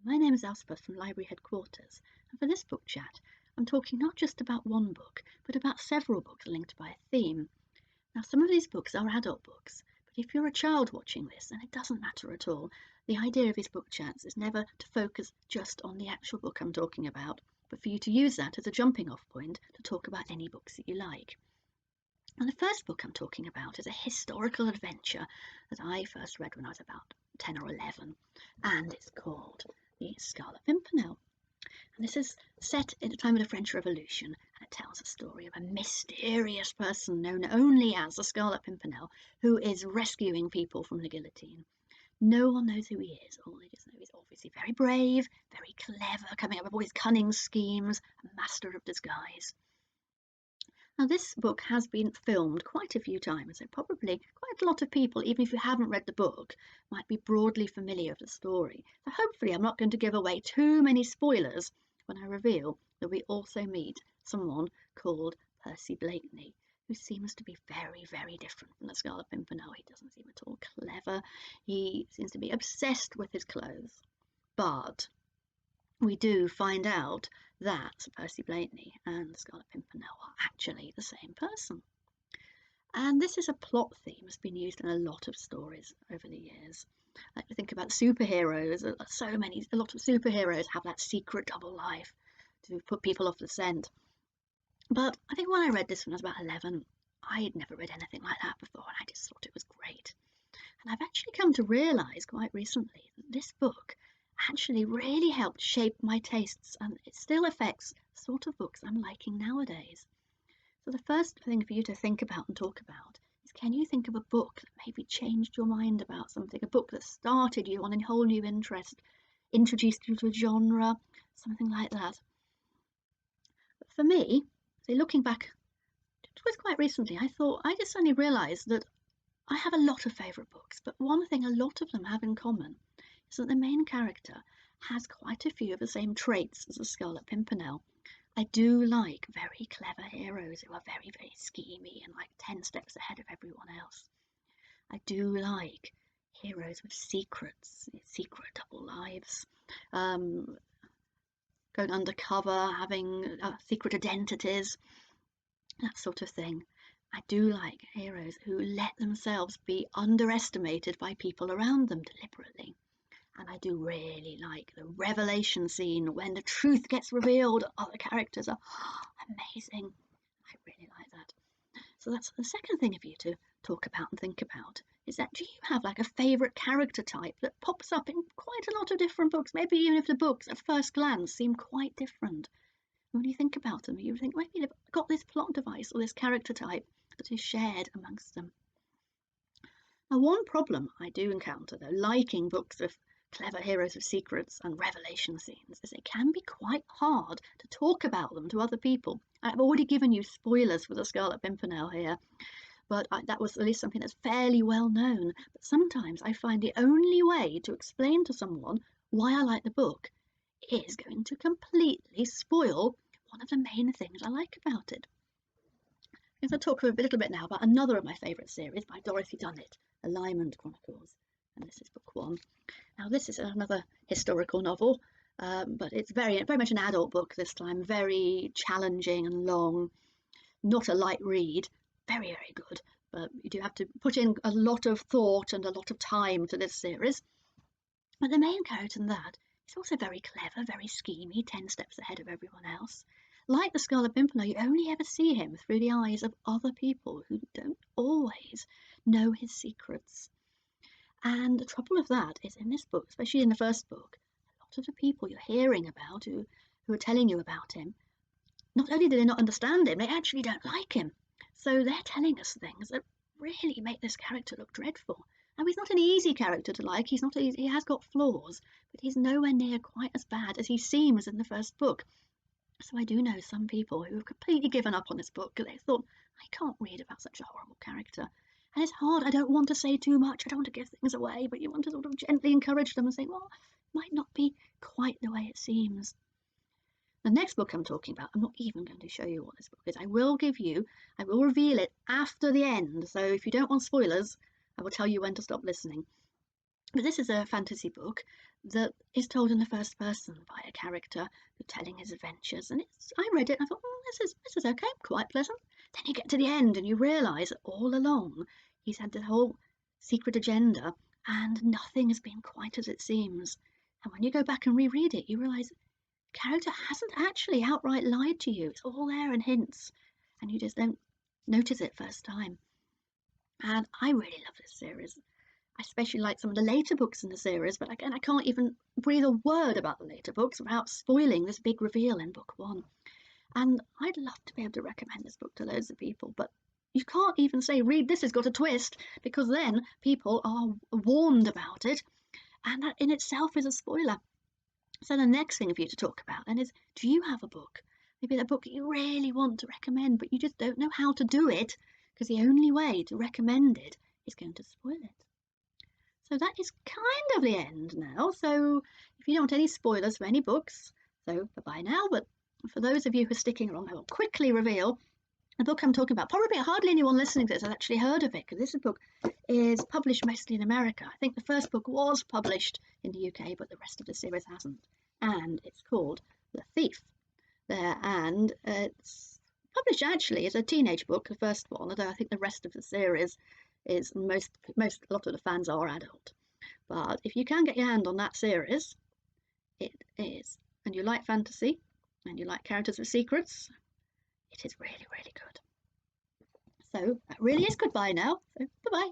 My name is Elspeth from Library Headquarters, and for this book chat, I'm talking not just about one book, but about several books linked by a theme. Now, some of these books are adult books, but if you're a child watching this, then it doesn't matter at all. The idea of these book chats is never to focus just on the actual book I'm talking about, but for you to use that as a jumping off point to talk about any books that you like. And the first book I'm talking about is a historical adventure that I first read when I was about 10 or 11, and it's called The Scarlet Pimpernel. And this is set in the time of the French Revolution, and it tells the story of a mysterious person known only as the Scarlet Pimpernel, who is rescuing people from the guillotine. No one knows who he is. All they just know he's obviously very brave, very clever, coming up with all his cunning schemes, a master of disguise. Now, this book has been filmed quite a few times, so probably quite a lot of people, even if you haven't read the book, might be broadly familiar with the story. So hopefully I'm not going to give away too many spoilers when I reveal that we also meet someone called Percy Blakeney, who seems to be very, very different from the Scarlet Pimpernel. He doesn't seem at all clever. He seems to be obsessed with his clothes. But we do find out that Percy Blakeney and the Scarlet Pimpernel are actually the same person. And this is a plot theme that's been used in a lot of stories over the years. I like to think about superheroes. A lot of superheroes have that secret double life to put people off the scent. But I think when I read this when I was about 11, I had never read anything like that before, and I just thought it was great. And I've actually come to realise quite recently that this book actually really helped shape my tastes, and it still affects the sort of books I'm liking nowadays. So the first thing for you to think about and talk about is, can you think of a book that maybe changed your mind about something, a book that started you on a whole new interest, introduced you to a genre, something like that? But for me, say looking back, it was quite recently, I just suddenly realised that I have a lot of favourite books, but one thing a lot of them have in common is that the main character has quite a few of the same traits as the Scarlet Pimpernel. I do like very clever heroes who are very, very schemy and like 10 steps ahead of everyone else. I do like heroes with secrets, secret double lives, going undercover, having secret identities, that sort of thing. I do like heroes who let themselves be underestimated by people around them deliberately. And I do really like the revelation scene when the truth gets revealed. Other characters are amazing. I really like that. So that's the second thing for you to talk about and think about, is that do you have like a favourite character type that pops up in quite a lot of different books, maybe even if the books at first glance seem quite different. When you think about them, you think maybe they've got this plot device or this character type that is shared amongst them. Now, one problem I do encounter, though, liking books of clever heroes with secrets and revelation scenes, is it can be quite hard to talk about them to other people. I've already given you spoilers for the Scarlet Pimpernel here, but that was at least something that's fairly well known. But sometimes I find the only way to explain to someone why I like the book is going to completely spoil one of the main things I like about it. I'm going to talk a little bit now about another of my favourite series by Dorothy Dunnett, The Lymond Chronicles, and this is book one. Now, this is another historical novel, but it's very much an adult book this time, very challenging and long, not a light read, very, very good, but you do have to put in a lot of thought and a lot of time to this series. But the main character in that is also very clever, very schemy, 10 steps ahead of everyone else. Like the Scarlet Pimpernel, you only ever see him through the eyes of other people who don't always know his secrets. And the trouble of that is, in this book, especially in the first book, a lot of the people you're hearing about who are telling you about him, not only do they not understand him, they actually don't like him. So they're telling us things that really make this character look dreadful. Now, he's not an easy character to like. He has got flaws, but he's nowhere near quite as bad as he seems in the first book. So I do know some people who have completely given up on this book because they thought, I can't read about such a horrible character. And it's hard. I don't want to say too much. I don't want to give things away, but you want to sort of gently encourage them and say, well, it might not be quite the way it seems. The next book I'm talking about, I'm not even going to show you what this book is. I will reveal it after the end. So if you don't want spoilers, I will tell you when to stop listening. But this is a fantasy book that is told in the first person by a character who's telling his adventures. And I read it and I thought, this is okay, quite pleasant. Then you get to the end and you realise all along he's had this whole secret agenda and nothing has been quite as it seems. And when you go back and reread it, you realise the character hasn't actually outright lied to you. It's all there in hints, and you just don't notice it first time. And I really love this series. I especially like some of the later books in the series, but again, I can't even breathe a word about the later books without spoiling this big reveal in book one. And I'd love to be able to recommend this book to loads of people, but you can't even say, read this, it's got a twist, because then people are warned about it, and that in itself is a spoiler. So the next thing for you to talk about then is, do you have a book? Maybe a book that you really want to recommend, but you just don't know how to do it, because the only way to recommend it is going to spoil it. So that is kind of the end now. So if you don't want any spoilers for any books, so bye-bye now. But for those of you who are sticking along, I will quickly reveal the book I'm talking about. Probably hardly anyone listening to this has actually heard of it, because this book is published mostly in America. I think the first book was published in the UK, but the rest of the series hasn't. And it's called The Thief. And it's published actually as a teenage book, the first one, although I think the rest of the series is a lot of the fans are adult. But if you can get your hand on that series, it is, and you like fantasy and you like characters with secrets, it is really, really good. So that really is goodbye now. So bye bye.